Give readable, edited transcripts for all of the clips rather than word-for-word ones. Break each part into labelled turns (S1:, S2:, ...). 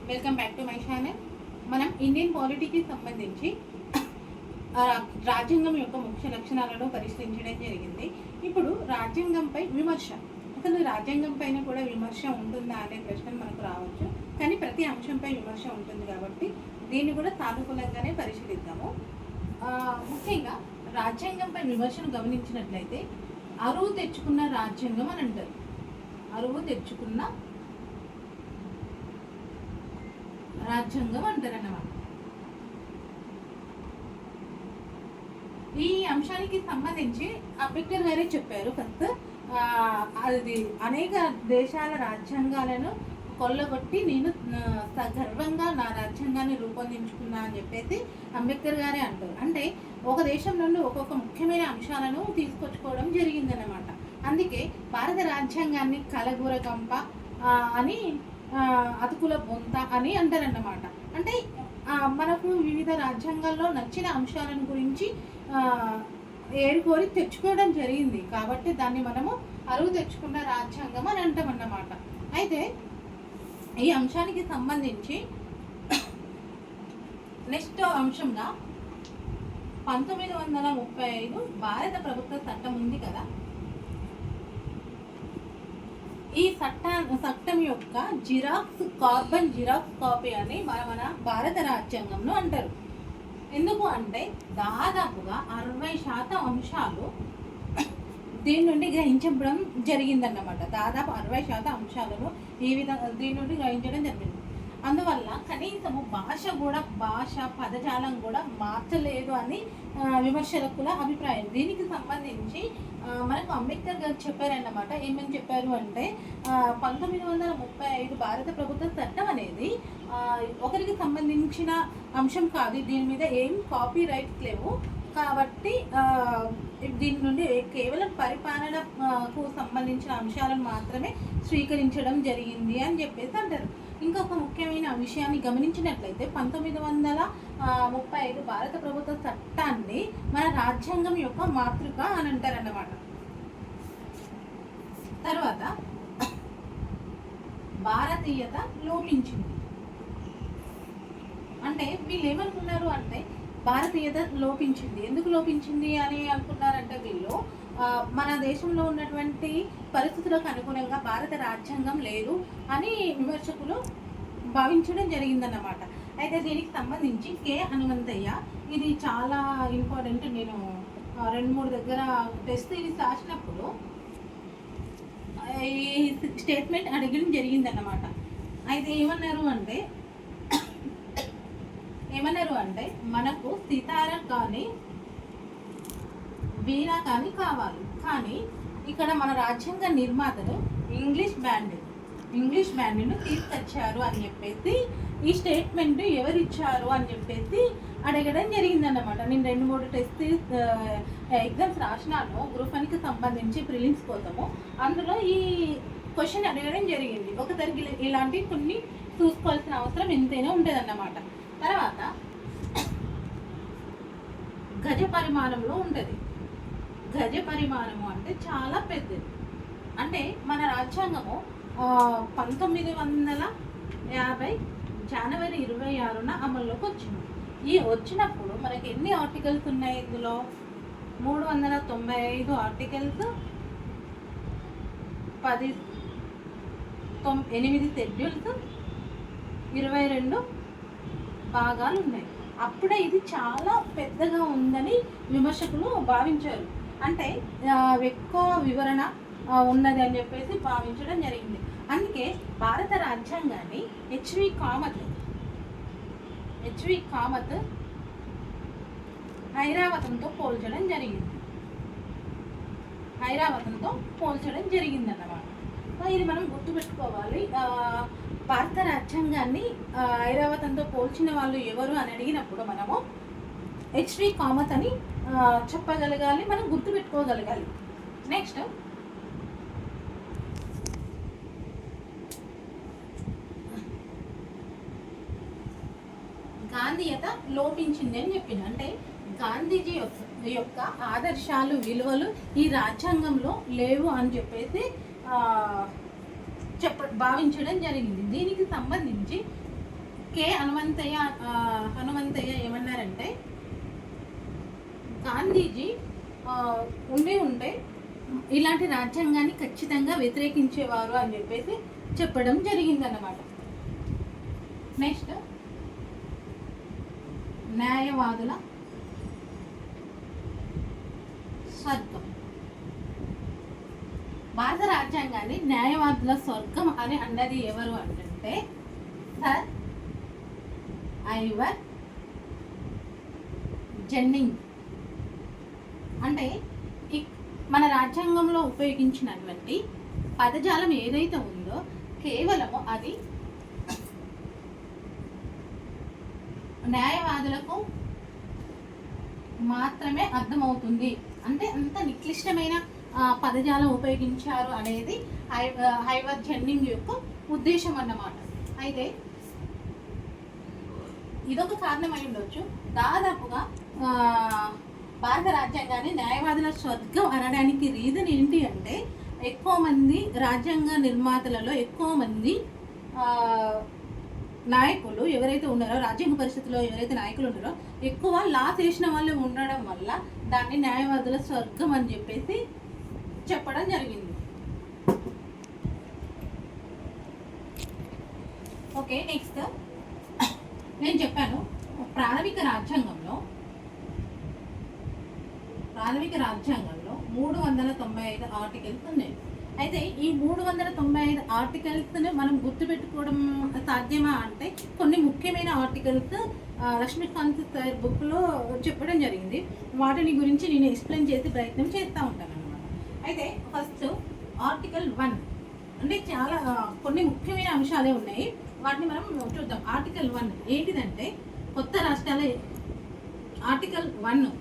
S1: Welcome back to my channel. మనం Indian పాలిటీకి సంబంధించి రాజ్యాంగం యొక్క ముఖ్య లక్షణాలను పరిశీలించడం జరిగింది. ఇప్పుడు రాజ్యాంగంపై విమర్శ, అసలు రాజ్యాంగం పైన కూడా విమర్శ ఉంటుందా అనే ప్రశ్న మనకు రావచ్చు. కానీ ప్రతి అంశంపై విమర్శ ఉంటుంది కాబట్టి దీన్ని కూడా సానుకూలంగానే పరిశీలిద్దాము. ముఖ్యంగా రాజ్యాంగంపై విమర్శను గమనించినట్లయితే అరువు తెచ్చుకున్న రాజ్యాంగం అని అంటారు. అరువు తెచ్చుకున్న రాజ్యాంగం అంటారన్నమాట. ఈ అంశానికి సంబంధించి అంబేద్కర్ గారే చెప్పారు. ఫస్ట్ అది అనేక దేశాల రాజ్యాంగాలను కొల్లగొట్టి నేను గర్వంగా నా రాజ్యాంగాన్ని రూపొందించుకున్నా అని చెప్పేసి అంబేద్కర్ గారే అంటారు. అంటే ఒక దేశం నుండి ఒక్కొక్క ముఖ్యమైన అంశాలను తీసుకొచ్చుకోవడం జరిగిందన్నమాట. అందుకే భారత రాజ్యాంగాన్ని కలగూరగంప అని అతుకుల బొంత అని అంటారన్నమాట. అంటే మనకు వివిధ రాజ్యాంగాల్లో నచ్చిన అంశాలను గురించి ఏరుకోరి తెచ్చుకోవడం జరిగింది కాబట్టి దాన్ని మనము అరువు తెచ్చుకున్న రాజ్యాంగం అని అంటామన్నమాట. అయితే ఈ అంశానికి సంబంధించి నెక్స్ట్ అంశంగా 1935 భారత ప్రభుత్వ చట్టం ఉంది కదా. ఈ చట్టం యొక్క కార్బన్ జిరాక్స్ కాపీ అని మన భారత రాజ్యాంగంలో అంటారు. ఎందుకు అంటే దాదాపుగా 60% అంశాలు దీని నుండి గ్రహించడం జరిగిందన్నమాట. దాదాపు 60% అంశాలను ఈ విధంగా దీని నుండి గ్రహించడం జరిగింది. అందువల్ల కనీసము భాష పదజాలం కూడా మార్చలేదు అని విమర్శకుల అభిప్రాయం. దీనికి సంబంధించి మనకు అంబేద్కర్ గారు చెప్పారన్నమాట. ఏమని చెప్పారు అంటే 1935 భారత ప్రభుత్వ చట్టం అనేది ఒకరికి సంబంధించిన అంశం కాదు, దీని మీద ఏం కాపీ రైట్స్ లేవు కాబట్టి దీని నుండి కేవలం పరిపాలనకు సంబంధించిన అంశాలను మాత్రమే స్వీకరించడం జరిగింది అని చెప్పేసి అంటారు. ఇంకొక ముఖ్యమైన విషయాన్ని గమనించినట్లయితే 1935 భారత ప్రభుత్వ చట్టాన్ని మన రాజ్యాంగం యొక్క మాతృక అని అంటారన్నమాట. తర్వాత భారతీయత లోపించింది. అంటే వీళ్ళు ఏమనుకున్నారు అంటే భారతీయత లోపించింది. ఎందుకు లోపించింది అని అనుకున్నారంటే వీళ్ళు మన దేశంలో ఉన్నటువంటి పరిస్థితులకు అనుగుణంగా భారత రాజ్యాంగం లేదు అని విమర్శకులు భావించడం జరిగిందన్నమాట. అయితే దీనికి సంబంధించి కె హనుమంతయ్య, ఇది చాలా ఇంపార్టెంట్, నేను 2-3 దగ్గర టెస్ట్ సిరీస్ రాసినప్పుడు ఈ స్టేట్మెంట్ అడగడం జరిగిందన్నమాట. అయితే ఏమన్నారు అంటే మనకు సితార కానీ వీణ కానీ కావాలి, కానీ ఇక్కడ మన రాజ్యాంగ నిర్మాతలు ఇంగ్లీష్ బ్యాండ్ను తీసుకొచ్చారు అని చెప్పేసి ఈ స్టేట్మెంట్ ఎవరిచ్చారు అని చెప్పేసి అడగడం జరిగిందన్నమాట. నేను 2-3 టెస్ట్ ఎగ్జామ్స్ రాసినాను గ్రూప్ 1కి సంబంధించి ప్రిలిమ్స్ కోసము. అందులో ఈ క్వశ్చన్ అడగడం జరిగింది. ఒకసారికి ఇలాంటి కొన్ని చూసుకోవాల్సిన అవసరం ఎంతైనా ఉండేదన్నమాట. తర్వాత గజ పరిమాణంలో ఉంటుంది. గజ పరిమాణము అంటే చాలా పెద్దది. అంటే మన రాజ్యాంగము 1950 జనవరి 26న అమల్లోకి వచ్చింది. ఈ వచ్చినప్పుడు మనకి ఎన్ని ఆర్టికల్స్ ఉన్నాయి? ఇందులో 395 ఆర్టికల్స్, 8 షెడ్యూల్స్, 22 భాగాలు ఉన్నాయి. అప్పుడే ఇది చాలా పెద్దగా ఉందని విమర్శకులు భావించారు. అంటే ఎక్కువ వివరణ ఉన్నది అని చెప్పేసి భావించడం జరిగింది. అందుకే భారత రాజ్యాంగాన్ని హెచ్వి కామత్ ఐరావతంతో పోల్చడం జరిగిందన్నమాట. ఇది మనం గుర్తుపెట్టుకోవాలి. భారత రాజ్యాంగాన్ని ఐరావతంతో పోల్చిన వాళ్ళు ఎవరు అని అడిగినప్పుడు మనము హెచ్వి కామత్ అని చెప్పగలగాలి, మనం గుర్తుపెట్టుకోగలగాలి. నెక్స్ట్ గాంధీయత లోపించింది అని చెప్పింది. అంటే గాంధీజీ యొక్క ఆదర్శాలు, విలువలు ఈ రాజ్యాంగంలో లేవు అని చెప్పేసి భావించడం జరిగింది. దీనికి సంబంధించి హనుమంతయ్య ఏమన్నారంటే, గాంధీజీ ఉంటే ఇలాంటి రాజ్యాంగాన్ని ఖచ్చితంగా వ్యతిరేకించేవారు అని చెప్పేసి చెప్పడం జరిగిందన్నమాట. నెక్స్ట్, న్యాయవాదుల స్వర్గం. భారత రాజ్యాంగాన్ని న్యాయవాదుల స్వర్గం అని అన్నది ఎవరు అంటే సర్ ఐవర్ జెన్నింగ్. అంటే మన రాజ్యాంగంలో ఉపయోగించినటువంటి పదజాలం ఏదైతే ఉందో కేవలము అది న్యాయవాదులకు మాత్రమే అర్థమవుతుంది. అంటే అంత నిక్లిష్టమైన పదజాలం ఉపయోగించారు అనేది ఐవర్ జెన్నింగ్ యొక్క ఉద్దేశం అన్నమాట. అయితే ఇదొక కారణమై ఉండొచ్చు. దాదాపుగా భారత రాజ్యాంగాన్ని న్యాయవాదుల స్వర్గం అనడానికి రీజన్ ఏంటి అంటే, ఎక్కువ మంది రాజ్యాంగ నిర్మాతలలో ఎక్కువ మంది నాయకులు ఎవరైతే ఉన్నారో, రాజ్యాంగ పరిస్థితుల్లో ఎవరైతే నాయకులు ఉన్నారో ఎక్కువ లా చేసిన వాళ్ళు ఉండడం వల్ల దాన్ని న్యాయవాదుల స్వర్గం అని చెప్పేసి చెప్పడం జరిగింది. ఓకే, నెక్స్ట్ నేను చెప్పాను ప్రాథమిక రాజ్యాంగంలో 395 ఆర్టికల్స్ ఉన్నాయి. అయితే ఈ 395 ఆర్టికల్స్ని మనం గుర్తుపెట్టుకోవడం సాధ్యమా అంటే, కొన్ని ముఖ్యమైన ఆర్టికల్స్ లక్ష్మీకాంత్ సార్ బుక్లో చెప్పడం జరిగింది. వాటిని గురించి నేను ఎక్స్ప్లెయిన్ చేసి ప్రయత్నం చేస్తూ ఉంటాను అన్నమాట. అయితే ఫస్ట్ ఆర్టికల్ 1 అంటే చాలా కొన్ని ముఖ్యమైన అంశాలే ఉన్నాయి, వాటిని మనం చూద్దాం. ఆర్టికల్ 1 ఏంటిదంటే, కొత్త రాష్ట్రాల ఆర్టికల్ 1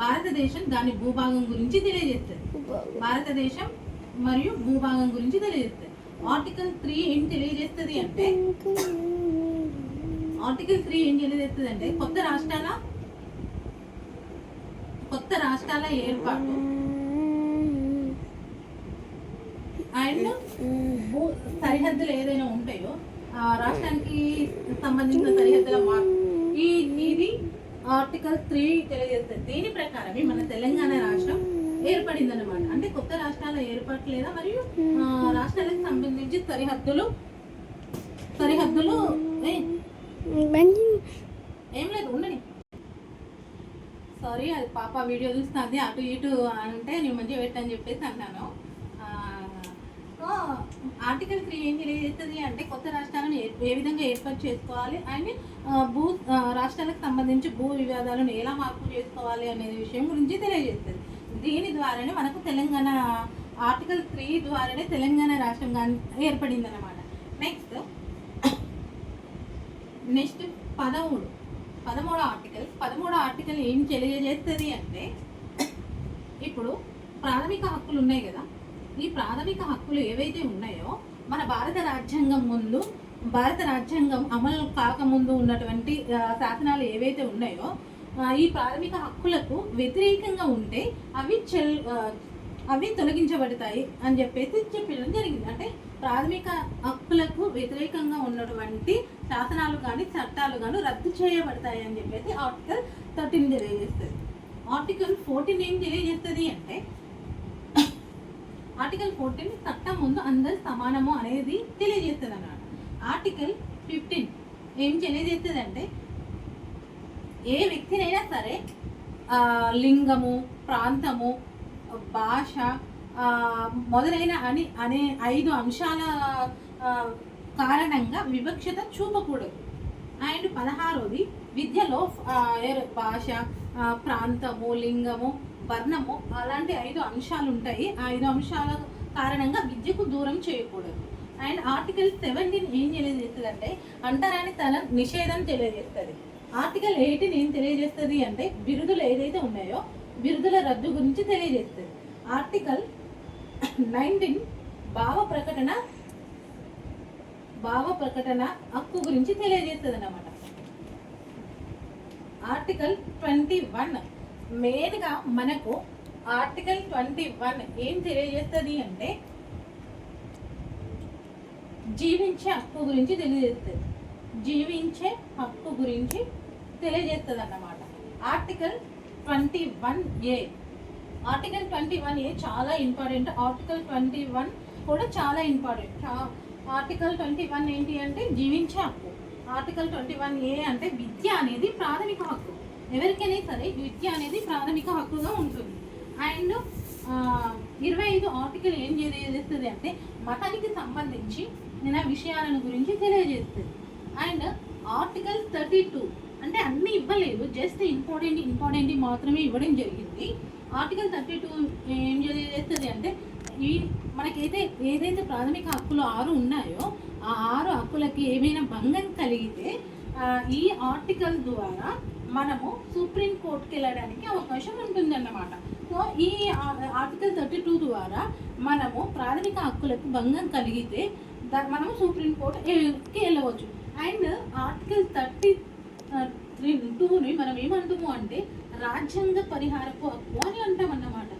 S1: భారతదేశం దాని భూభాగం గురించి తెలియజేస్తుంది. భారతదేశం మరియు భూభాగం గురించి తెలియజేస్తుంది. ఆర్టికల్ 3 ఏం తెలియజేస్తుంది అంటే, కొత్త రాష్ట్రాల ఏర్పాటు అండ్ భూ సరిహద్దులు ఏదైనా ఉంటాయో రాష్ట్రానికి సంబంధించిన సరిహద్దుల మార్పు ఇది ఆర్టికల్ 3 తెలియజేస్తుంది. దీని ప్రకారమే మన తెలంగాణ రాష్ట్రం ఏర్పడిందన్నమాట. అంటే కొత్త రాష్ట్రాల ఏర్పాటు లేదా మరియు రాష్ట్రాలకు సంబంధించి సరిహద్దులు ఏం లేదు ఉండని. సారీ, అది పాప వీడియో చూస్తుంది అటు ఇటు అంటే నేను మంచిగా పెట్టని చెప్పేసి అన్నాను. ఆర్టికల్ 3 ఏం తెలియజేస్తుంది అంటే, కొత్త రాష్ట్రాలను ఏ విధంగా ఏర్పాటు చేసుకోవాలి అండ్ రాష్ట్రాలకు సంబంధించి భూ వివాదాలను ఎలా మార్పు చేసుకోవాలి అనే విషయం గురించి తెలియజేస్తుంది. దీని ద్వారానే మనకు తెలంగాణ ఆర్టికల్ 3 ద్వారానే తెలంగాణ రాష్ట్రంగా ఏర్పడింది అన్నమాట. నెక్స్ట్ 13 ఆర్టికల్ ఏం తెలియజేస్తుంది అంటే, ఇప్పుడు ప్రాథమిక హక్కులు ఉన్నాయి కదా, ఈ ప్రాథమిక హక్కులు ఏవైతే ఉన్నాయో మన భారత రాజ్యాంగం అమలు కాకముందు ఉన్నటువంటి శాసనాలు ఏవైతే ఉన్నాయో ఈ ప్రాథమిక హక్కులకు వ్యతిరేకంగా ఉంటే అవి తొలగించబడతాయి అని చెప్పేసి చెప్పడం జరిగింది. అంటే ప్రాథమిక హక్కులకు వ్యతిరేకంగా ఉన్నటువంటి శాసనాలు కానీ చట్టాలు కానీ రద్దు చేయబడతాయి అని చెప్పేసి ఆర్టికల్ 13 తెలియజేస్తుంది. ఆర్టికల్ 14 ఏం తెలియజేస్తుంది అంటే, ఆర్టికల్ 14 చట్టం ముందు అందరు సమానము అనేది తెలియజేస్తుంది అన్నమాట. ఆర్టికల్ 15 ఏం తెలియజేస్తుంది అంటే, ఏ వ్యక్తినైనా సరే లింగము, ప్రాంతము, భాష మొదలైన అనే 5 అంశాల కారణంగా వివక్షత చూపకూడదు. అండ్ 16ది విద్యలో భాష, ప్రాంతము, లింగము, వర్ణము అలాంటి 5 అంశాలు ఉంటాయి. ఆ 5 అంశాల కారణంగా విద్యకు దూరం చేయకూడదు. అండ్ ఆర్టికల్ 17 ఏం తెలియజేస్తుంది అంటే, అంటరానితనం నిషేధం తెలియజేస్తుంది. ఆర్టికల్ 18 ఏం తెలియజేస్తుంది అంటే, బిరుదులు ఏదైతే ఉన్నాయో బిరుదుల రద్దు గురించి తెలియజేస్తుంది. ఆర్టికల్ 19 భావ ప్రకటన హక్కు గురించి తెలియజేస్తుంది అన్నమాట. ఆర్టికల్ 21 మెయిన్గా మనకు ఆర్టికల్ 21 ఏం తెలియజేస్తుంది అంటే, జీవించే హక్కు గురించి తెలియజేస్తుంది. జీవించే హక్కు గురించి తెలియజేస్తుంది అన్నమాట. Article 21A. ఆర్టికల్ 21A చాలా ఇంపార్టెంట్. ఆర్టికల్ 21 కూడా చాలా ఇంపార్టెంట్. ఆర్టికల్ 21 ఏంటి అంటే జీవించే హక్కు. ఆర్టికల్ 21A అంటే విద్య అనేది ప్రాథమిక హక్కు. ఎవరికైనా సరే విద్య అనేది ప్రాథమిక హక్కుగా ఉంటుంది. అండ్ 25 ఆర్టికల్ ఏం తెలియజేస్తుంది అంటే మతానికి సంబంధించి విషయాలను గురించి తెలియజేస్తుంది. అండ్ ఆర్టికల్ 32 అంటే అన్నీ ఇవ్వలేదు, జస్ట్ ఇంపార్టెంట్ మాత్రమే ఇవ్వడం జరిగింది. ఆర్టికల్ 32 ఏం తెలియజేస్తుంది అంటే ఈ మనకైతే ఏదైతే ప్రాథమిక హక్కులు 6 ఉన్నాయో ఆ 6 హక్కులకి ఏమైనా భంగం కలిగితే ఈ ఆర్టికల్ ద్వారా మనము సుప్రీంకోర్టుకి వెళ్ళడానికి అవకాశం ఉంటుందన్నమాట. సో ఈ ఆర్టికల్ 32 ద్వారా మనము ప్రాథమిక హక్కులకు భంగం కలిగితే మనము సుప్రీంకోర్టుకి వెళ్ళవచ్చు. అండ్ ఆర్టికల్ 32ని మనం ఏమంటాము అంటే రాజ్యాంగ పరిహారపు హక్కు అని అంటామన్నమాట.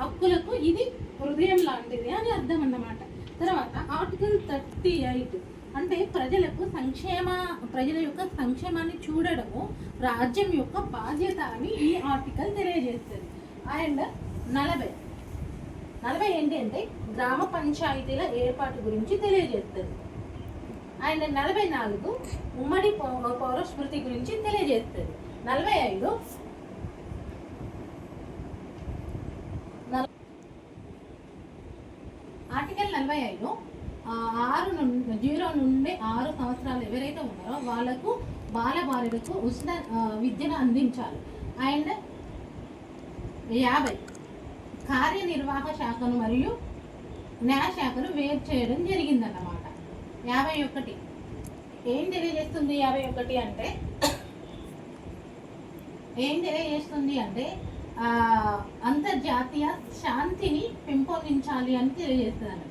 S1: హక్కులకు ఇది హృదయం లాంటిది అని అర్థం అన్నమాట. తర్వాత ఆర్టికల్ 38 అంటే ప్రజల యొక్క సంక్షేమాన్ని చూడడము రాజ్యం యొక్క బాధ్యత అని ఈ ఆర్టికల్ తెలియజేస్తుంది. అండ్ 40 ఏంటి అంటే గ్రామ పంచాయతీల ఏర్పాటు గురించి తెలియజేస్తుంది. అండ్ 44 ఉమ్మడి పౌరస్మృతి గురించి తెలియజేస్తుంది. 45 ఆర్టికల్ 45 0 నుండి 6 సంవత్సరాలు ఎవరైతే ఉన్నారో వాళ్ళకు బాలబాలులకు ఉచిత విద్యను అందించాలి. అండ్ 50 కార్యనిర్వాహక శాఖను మరియు న్యాయశాఖను వేరు చేయడం జరిగిందన్నమాట. 51 ఏం తెలియజేస్తుంది? 51 అంటే అంతర్జాతీయ శాంతిని పెంపొందించాలి అని తెలియజేస్తుంది.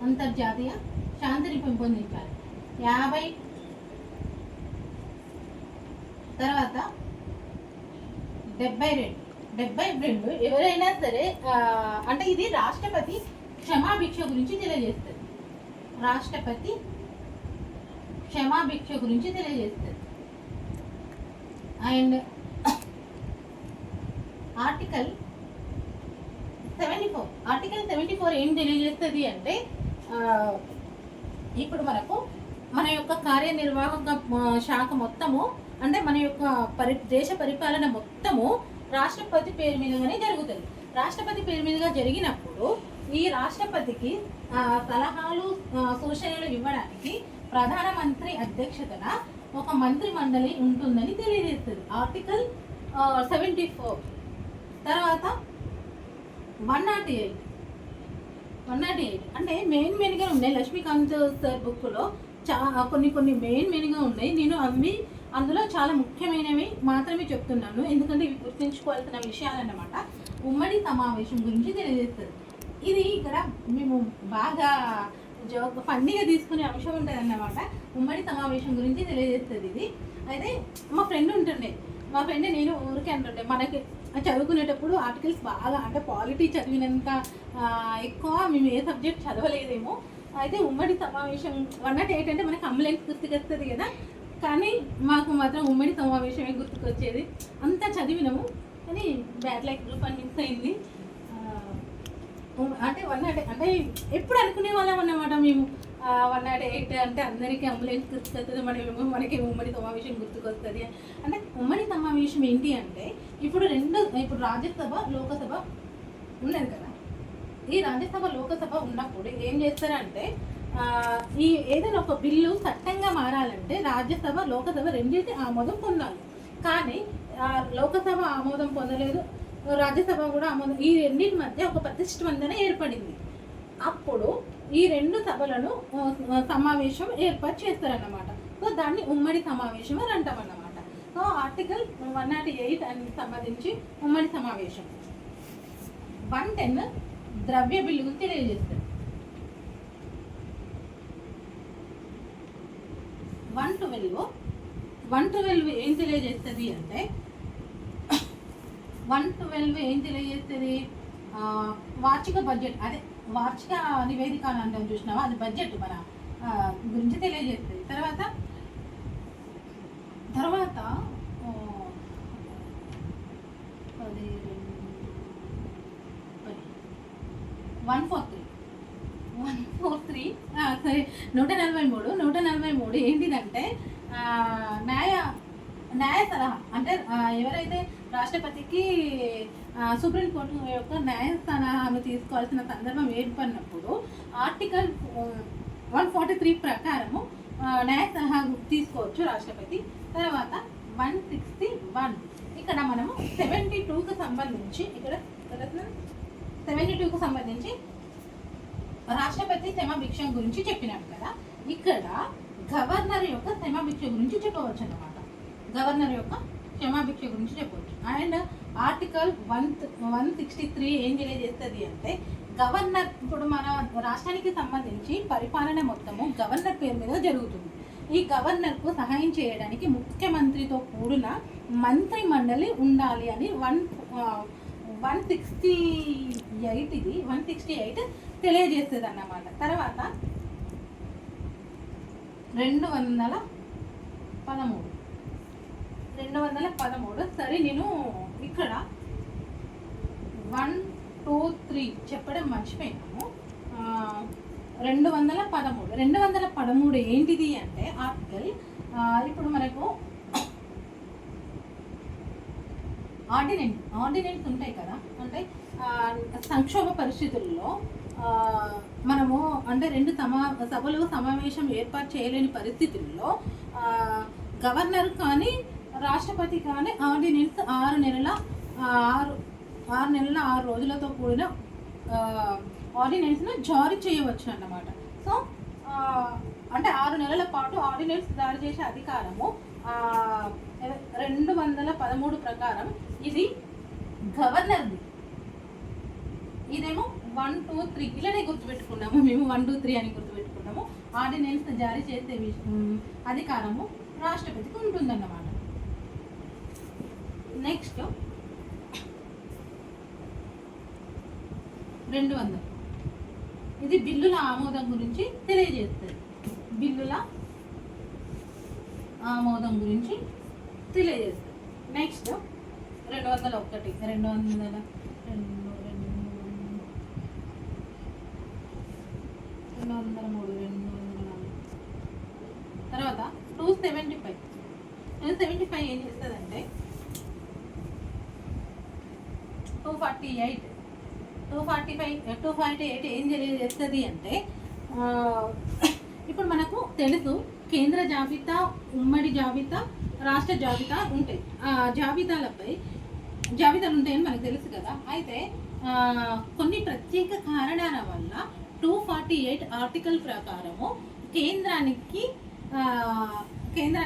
S1: అంతర్జాతీయ శాంతిని పెంపొందించాలి. 50 తర్వాత 72 ఎవరైనా సరే అంటే ఇది రాష్ట్రపతి క్షమాభిక్ష గురించి తెలియజేస్తుంది. రాష్ట్రపతి క్షమాభిక్ష గురించి తెలియజేస్తుంది. అండ్ ఆర్టికల్ 74 ఏం తెలియజేస్తుంది అంటే ఇప్పుడు మన యొక్క కార్యనిర్వాహక శాఖ మొత్తము అంటే మన యొక్క దేశ పరిపాలన మొత్తము రాష్ట్రపతి పేరు మీదగానే జరుగుతుంది. రాష్ట్రపతి పేరు మీదుగా జరిగినప్పుడు ఈ రాష్ట్రపతికి సలహాలు సూచనలు ఇవ్వడానికి ప్రధానమంత్రి అధ్యక్షతన ఒక మంత్రి మండలి ఉంటుందని తెలియజేస్తుంది. ఆర్టికల్ 74. తర్వాత 108 అంటే మెయిన్గా ఉన్నాయి. లక్ష్మీకాంత్ సార్ బుక్లో కొన్ని మెయిన్గా ఉన్నాయి. నేను అందులో చాలా ముఖ్యమైనవి మాత్రమే చెప్తున్నాను, ఎందుకంటే ఇవి గుర్తుంచుకోవాల్సిన విషయాలు అన్నమాట. ఉమ్మడి సమావేశం గురించి తెలియజేస్తుంది. ఇది ఇక్కడ మేము బాగా ఫన్నీగా తీసుకునే అంశం ఉంటుంది అన్నమాట. ఉమ్మడి సమావేశం గురించి తెలియజేస్తుంది ఇది. అయితే మా ఫ్రెండ్ నేను ఊరికే అంటుండే మనకి చదువుకునేటప్పుడు ఆర్టికల్స్ బాగా అంటే పాలిటీ చదివినంత ఎక్కువ మేము ఏ సబ్జెక్ట్ చదవలేదేమో. అయితే ఉమ్మడి సమావేశం 108 అంటే మనకి అంబులెన్స్ గుర్తుకొస్తుంది కదా, కానీ మాకు మాత్రం ఉమ్మడి సమావేశమే గుర్తుకొచ్చేది. అంతా చదివినాము కానీ బ్యాడ్ లైక్ గ్రూప్ అని మిస్ అయింది. అంటే 108 అంటే ఎప్పుడు అనుకునే వాళ్ళం అన్నమాట మేము. 108 అంటే అందరికీ అంబులెన్స్ గుర్తుకొస్తుంది, మనకి ఉమ్మడి సమావేశం గుర్తుకొస్తుంది. అంటే ఉమ్మడి సమావేశం ఏంటి అంటే ఇప్పుడు రాజ్యసభ లోకసభ ఉన్నది కదా. ఈ రాజ్యసభ లోకసభ ఉన్నప్పుడు ఏం చేస్తారంటే ఈ ఏదైనా ఒక బిల్లు చట్టంగా మారాలంటే రాజ్యసభ లోకసభ రెండింటి ఆమోదం పొందాలి. కానీ లోకసభ ఆమోదం పొందలేదు, రాజ్యసభ కూడా ఆమోదం, ఈ రెండింటి మధ్య ఒక ప్రతిష్టబంధన ఏర్పడింది. అప్పుడు ఈ 2 సభలను సమావేశం ఏర్పాటు చేస్తారన్నమాట. సో దాన్ని ఉమ్మడి సమావేశం అని అంటామన్నమాట. సో ఆర్టికల్ 108 అని సంబంధించి ఉమ్మడి సమావేశం. 110 ద్రవ్య బిల్లు గురించి తెలియజేస్తారు. 112 ఏం తెలియజేస్తుంది అంటే 112 ఏం తెలియజేస్తుంది? వార్షిక బడ్జెట్, అదే వార్షిక నివేదిక అని అంటాం చూసినావా, అది బడ్జెట్ మన గురించి తెలియజేస్తుంది. తర్వాత 143 ఏంటిదంటే న్యాయ న్యాయ సలహా అంటే ఎవరైతే రాష్ట్రపతికి సుప్రీంకోర్టు యొక్క న్యాయ సలహాను తీసుకోవాల్సిన సందర్భం ఏర్పడినప్పుడు ఆర్టికల్ 143 ప్రకారము న్యాయ సలహా తీసుకోవచ్చు రాష్ట్రపతి. తర్వాత 161 ఇక్కడ మనము 72కు సంబంధించి ఇక్కడ 72కు సంబంధించి రాష్ట్రపతి క్షమాభిక్ష గురించి చెప్పినాం కదా, ఇక్కడ గవర్నర్ యొక్క క్షమాభిక్ష గురించి చెప్పవచ్చు అన్నమాట. గవర్నర్ యొక్క క్షమాభిక్ష గురించి చెప్పవచ్చు. అండ్ ఆర్టికల్ 163 ఏం తెలియజేస్తుంది అంటే గవర్నర్, ఇప్పుడు మన రాష్ట్రానికి సంబంధించి పరిపాలన మొత్తము గవర్నర్ పేరు మీద జరుగుతుంది. ఈ గవర్నర్కు సహాయం చేయడానికి ముఖ్యమంత్రితో కూడిన మంత్రి మండలి ఉండాలి అని 168 తెలియజేస్తుంది అన్నమాట. తర్వాత 213 సరే నేను ఇక్కడ 1, 2, 3 చెప్పడం మర్చిపోయినాము. 213 ఏంటిది అంటే ఆర్టికల్, ఇప్పుడు మనకు ఆర్డినెన్స్ ఉంటాయి కదా, అంటే సంక్షోభ పరిస్థితుల్లో మనము అంటే రెండు సభలు సమావేశం ఏర్పాటు చేయలేని పరిస్థితుల్లో గవర్నర్ కానీ రాష్ట్రపతి కానీ ఆర్డినెన్స్ 6 నెలల 6 రోజులతో కూడిన ఆర్డినెన్స్ను జారీ చేయవచ్చు అన్నమాట. సో అంటే 6 నెలల పాటు ఆర్డినెన్స్ జారీ చేసే అధికారము 213 ప్రకారం ఇది గవర్నర్ది. ఇదేమో 1, 2, 3 ఇలానే గుర్తుపెట్టుకున్నాము మేము, 1, 2, 3 అని గుర్తుపెట్టుకున్నాము. ఆర్డినెన్స్ జారీ చేసే అధికారము రాష్ట్రపతికి ఉంటుందన్నమాట. నెక్స్ట్ 200 ఇది బిల్లుల ఆమోదం గురించి తెలియజేస్తుంది. బిల్లుల ఆమోదం గురించి తెలియజేస్తుంది. నెక్స్ట్ 201 తర్వాత 275 ఏం చేస్తుందంటే 248 ఏం తెలియజేస్తుంది అంటే ఇప్పుడు మనకు తెలుసు కేంద్ర జాబితా, ఉమ్మడి జాబితా, రాష్ట్ర జాబితా ఉంటాయి. జాబితాలు ఉంటాయని మనకు తెలుసు కదా. అయితే కొన్ని ప్రత్యేక కారణాల వల్ల 248 ఆర్టికల్ ప్రకారము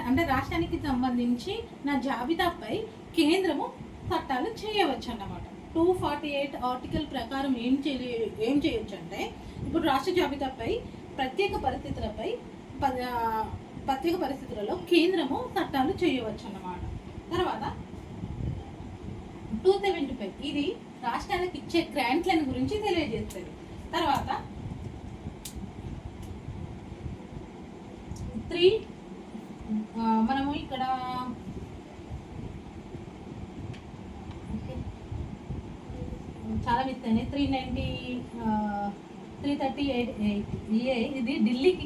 S1: అంటే రాష్ట్రానికి సంబంధించి నా జాబితాపై కేంద్రము చట్టాలు చేయవచ్చు అన్నమాట. 248 ఆర్టికల్ ప్రకారం ఏం చేయొచ్చు అంటే ఇప్పుడు రాష్ట్ర జాబితాపై ప్రత్యేక పరిస్థితులలో కేంద్రము చట్టాలు చేయవచ్చు అన్నమాట. తర్వాత 275 ఇది రాష్ట్రాలకు ఇచ్చే గ్రాంట్లను గురించి తెలియజేస్తుంది. తర్వాత 3 మనము ఇక్కడ చాలా మిస్ అయినాయి. 338 ఇది ఢిల్లీకి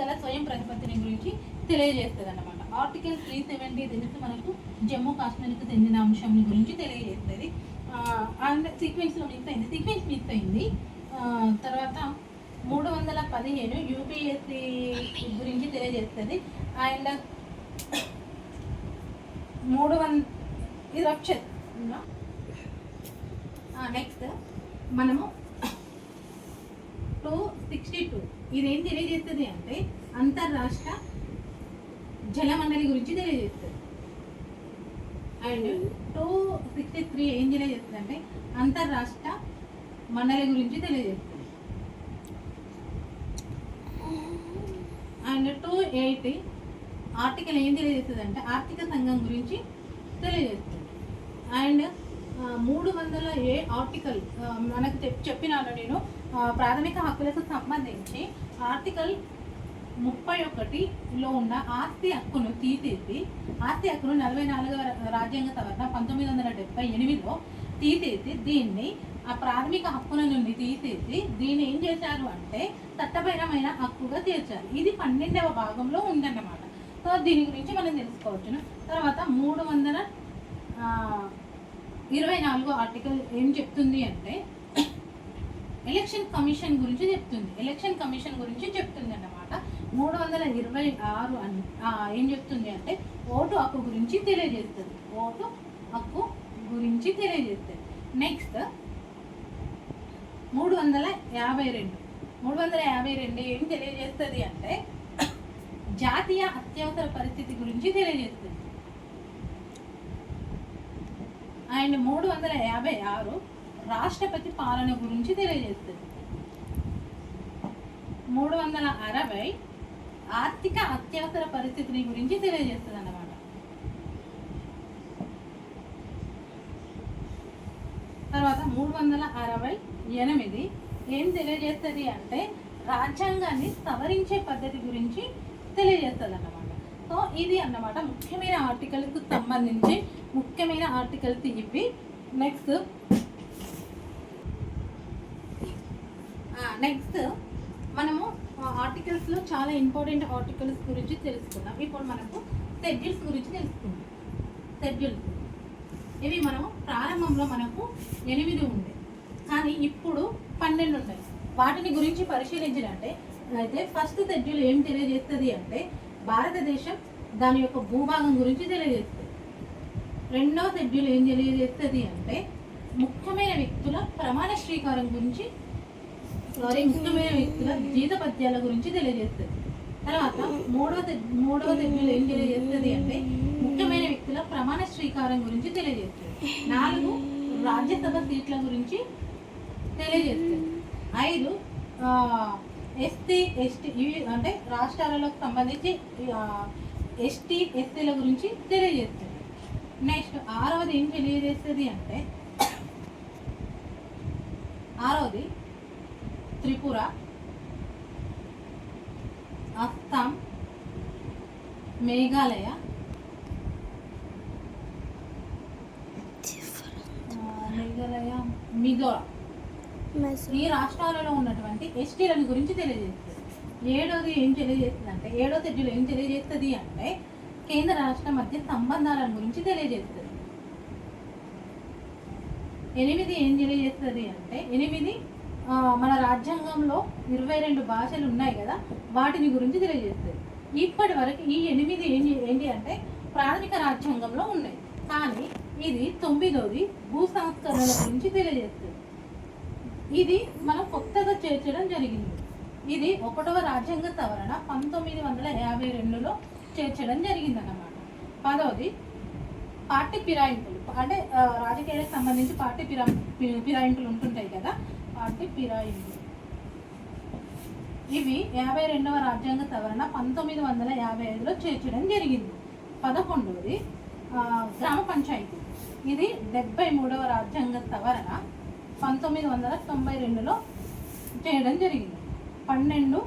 S1: గల స్వయం ప్రతిపత్తిని గురించి తెలియజేస్తుంది అన్నమాట. ఆర్టికల్ 370 తెలిసి మనకు జమ్మూ కాశ్మీర్కి చెందిన అంశం గురించి తెలియజేస్తుంది. అండ్ సీక్వెన్స్ మిస్ అయింది. తర్వాత 315 యూపీఎస్సీ గురించి తెలియజేస్తుంది. అండ్ 300 ఇది రప్చర్. నెక్స్ట్ మనము 262 ఇదేం తెలియజేస్తుంది అంటే అంతర్రాష్ట్ర జలమండలి గురించి తెలియజేస్తుంది. అండ్ 263 ఏం తెలియజేస్తుంది అంటే అంతర్రాష్ట్ర మండలి గురించి తెలియజేస్తుంది. అండ్ 280 ఆర్టికల్ ఏం తెలియజేస్తుంది అంటే ఆర్థిక సంఘం గురించి తెలియజేస్తుంది. అండ్ 300A ఆర్టికల్ మనకు చెప్పినాను నేను ప్రాథమిక హక్కులకు సంబంధించి ఆర్టికల్ 31లో ఉన్న ఆస్తి హక్కును తీసేసి ఆస్తి హక్కును 44వ రాజ్యాంగ సవరణ 1978లో తీసేసి దీన్ని ఆ ప్రాథమిక హక్కుల నుండి తీసేసి దీన్ని ఏం చేశారు అంటే చట్టపరమైన హక్కుగా తీర్చారు. ఇది 12వ భాగంలో ఉందన్నమాట. సో దీని గురించి మనం తెలుసుకోవచ్చును. తర్వాత 324 ఆర్టికల్ ఏం చెప్తుంది అంటే ఎలక్షన్ కమిషన్ గురించి చెప్తుంది. ఎలక్షన్ కమిషన్ గురించి చెప్తుంది అన్నమాట. 326 ఏం చెప్తుంది అంటే ఓటు హక్కు గురించి తెలియజేస్తుంది. ఓటు హక్కు గురించి తెలియజేస్తుంది. నెక్స్ట్ 352 ఏం తెలియజేస్తుంది అంటే జాతీయ అత్యవసర పరిస్థితి గురించి తెలియజేస్తుంది. అండ్ 356 రాష్ట్రపతి పాలన గురించి తెలియజేస్తుంది. 360 ఆర్థిక అత్యవసర పరిస్థితిని గురించి తెలియజేస్తుంది అన్నమాట. తర్వాత 368 ఏం తెలియజేస్తుంది అంటే రాజ్యాంగాన్ని సవరించే పద్ధతి గురించి తెలియజేస్తుంది అన్నమాట. సో ఇది అన్నమాట ముఖ్యమైన ఆర్టికల్కి సంబంధించి ముఖ్యమైన ఆర్టికల్స్ ఇవి. నెక్స్ట్ మనము ఆర్టికల్స్లో చాలా ఇంపార్టెంట్ ఆర్టికల్స్ గురించి తెలుసుకుందాం. ఇప్పుడు మనకు షెడ్యూల్స్ గురించి తెలుసుకుందాం. షెడ్యూల్స్ ఇవి మనము ప్రారంభంలో మనకు 8 ఉండే, కానీ ఇప్పుడు 12 ఉంటాయి. వాటిని గురించి పరిశీలించినట్టే అయితే ఫస్ట్ షెడ్యూల్ ఏం తెలియజేస్తుంది అంటే భారతదేశం దాని యొక్క భూభాగం గురించి తెలియజేస్తుంది. రెండవ షెడ్యూల్ ఏం తెలియజేస్తుంది అంటే ముఖ్యమైన వ్యక్తుల ప్రమాణ స్వీకారం గురించి, ముఖ్యమైన వ్యక్తుల జీతపద్యాల గురించి తెలియజేస్తుంది. తర్వాత మూడవ షెడ్యూల్ ఏం తెలియజేస్తుంది అంటే ముఖ్యమైన వ్యక్తుల ప్రమాణ స్వీకారం గురించి తెలియజేస్తుంది. 4 రాజ్యసభ సీట్ల గురించి తెలియజేస్తుంది. 5 ఎస్టీ ఇవి అంటే రాష్ట్రాలకు సంబంధించి ఎస్టీ ఎస్టీల గురించి తెలియజేస్తుంది. నెక్స్ట్ 6వది ఏం తెలియజేస్తుంది అంటే 6వది త్రిపుర, అస్సాం, మేఘాలయ, మిజోరాం ఈ రాష్ట్రాలలో ఉన్నటువంటి ఎస్టీలను గురించి తెలియజేస్తుంది. 7వది ఏం తెలియజేస్తుంది అంటే 7వ షెడ్యూల్ ఏం తెలియజేస్తుంది అంటే కేంద్ర రాష్ట్ర మధ్య సంబంధాల గురించి తెలియజేస్తుంది. 8 ఏం తెలియజేస్తుంది అంటే 8 మన రాజ్యాంగంలో 22 భాషలు ఉన్నాయి కదా, వాటిని గురించి తెలియజేస్తుంది. ఇప్పటి వరకు ఈ 8 ఏంటి అంటే ప్రాథమిక రాజ్యాంగంలో ఉన్నాయి, కానీ ఇది 9వది భూ సంస్కరణల గురించి తెలియజేస్తుంది. ఇది మనం కొత్తగా చేర్చడం జరిగింది. ఇది 1వ రాజ్యాంగ సవరణ 1952లో చేర్చడం జరిగిందన్నమాట. 10వది పార్టీ ఫిరాయింపులు, అంటే రాజకీయాలకు సంబంధించి పార్టీ ఫిరాయింపులు ఉంటుంటాయి కదా, పార్టీ ఫిరాయింపులు ఇవి 52వ రాజ్యాంగ సవరణ 1955లో చేర్చడం జరిగింది. 11వది గ్రామ పంచాయతీ, ఇది 73వ రాజ్యాంగ సవరణ 1992లో చేయడం జరిగింది. 12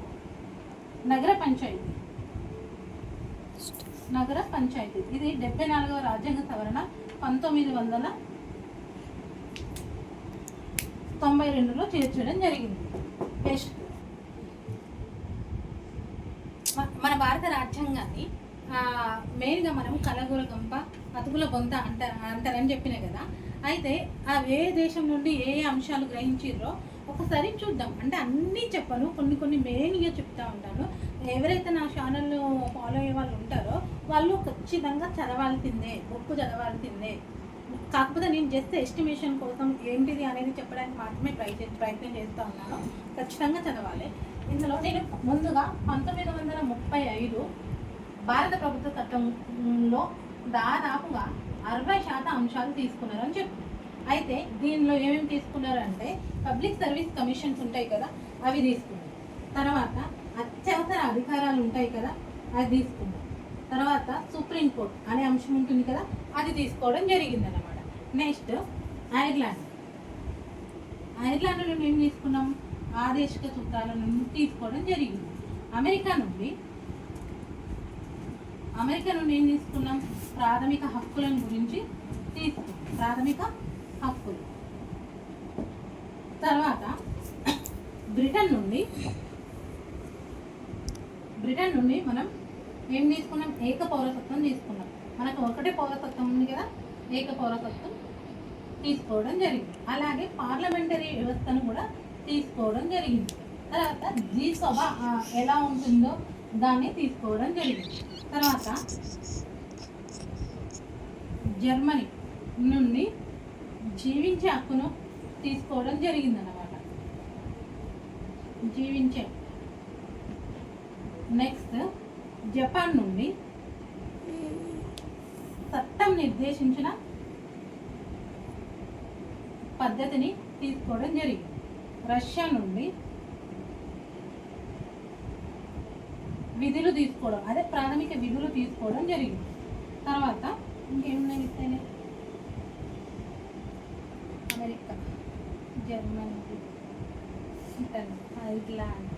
S1: నగర పంచాయతీ ఇది 74వ రాజ్యాంగ సవరణ 1992లో చేర్చడం జరిగింది. నెక్స్ట్ మన భారత రాజ్యాంగాన్ని మెయిన్గా మనం కలగూర గంప అతుకుల బొంత అంటారని చెప్పిన కదా. అయితే ఏ దేశం నుండి ఏ అంశాలు గ్రహించిర్రో ఒకసారి చూద్దాం. అంటే అన్నీ చెప్పను, కొన్ని మెయిన్గా చెప్తా ఉంటాను. ఎవరైతే నా ఛానల్ ఫాలో అయ్యే వాళ్ళు ఉంటారో వాళ్ళు ఖచ్చితంగా చదవాల్సిందే, బుక్ చదవాల్సిందే. కాకపోతే నేను జస్ట్ ఎస్టిమేషన్ కోసం ఏంటిది అనేది చెప్పడానికి మాత్రమే ప్రయత్నం చేస్తూ ఉన్నాను. ఖచ్చితంగా చదవాలి. ఇందులో నేను ముందుగా 1935 భారత ప్రభుత్వ చట్టంలో దాదాపుగా 60% అంశాలు తీసుకున్నారని చెప్పి, అయితే దీనిలో ఏమేమి తీసుకున్నారంటే పబ్లిక్ సర్వీస్ కమిషన్స్ ఉంటాయి కదా, అవి తీసుకున్నారు. తర్వాత అత్యవసర అధికారాలు ఉంటాయి కదా, అది తీసుకున్నారు. తర్వాత సుప్రీంకోర్టు అనే అంశం ఉంటుంది కదా, అది తీసుకోవడం జరిగిందన్నమాట. నెక్స్ట్ ఐర్లాండ్ నుండి ఏం తీసుకున్నాం, ఆదేశిక సూత్రాల నుండి తీసుకోవడం జరిగింది. అమెరికా నుండి ఏం తీసుకున్నాం, ప్రాథమిక హక్కులను గురించి తీసుకున్నాం. ప్రాథమిక హక్కులు తర్వాత బ్రిటన్ నుండి మనం ఏం తీసుకున్నాం? ఏక పౌరసత్వం తీసుకున్నాం. మనకు ఒకటే పౌరసత్వం ఉంది కదా, ఏక పౌరసత్వం తీసుకోవడం జరిగింది. అలాగే పార్లమెంటరీ వ్యవస్థను కూడా తీసుకోవడం జరిగింది. తర్వాత జీసభ ఎలా ఉంటుందో దాన్ని తీసుకోవడం జరిగింది. తర్వాత జర్మనీ నుండి జీవించే హక్కును తీసుకోవడం జరిగిందన్నమాట. జీవించే. నెక్స్ట్ జపాన్ నుండి చట్టం నిర్దేశించిన పద్ధతిని తీసుకోవడం జరిగింది. రష్యా నుండి విధులు తీసుకోవడం, అదే ప్రాథమిక విధులు తీసుకోవడం జరిగింది. తర్వాత ఇంకేమున్నాయి? America, Germany, Italy, Ireland.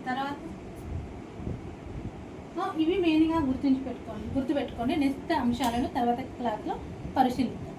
S1: తర్వాత ఇవి మెయిన్గా గుర్తుపెట్టుకోండి. నెక్స్ట్ అంశాలను తర్వాత క్లాస్లో పరిశీలిద్దాం.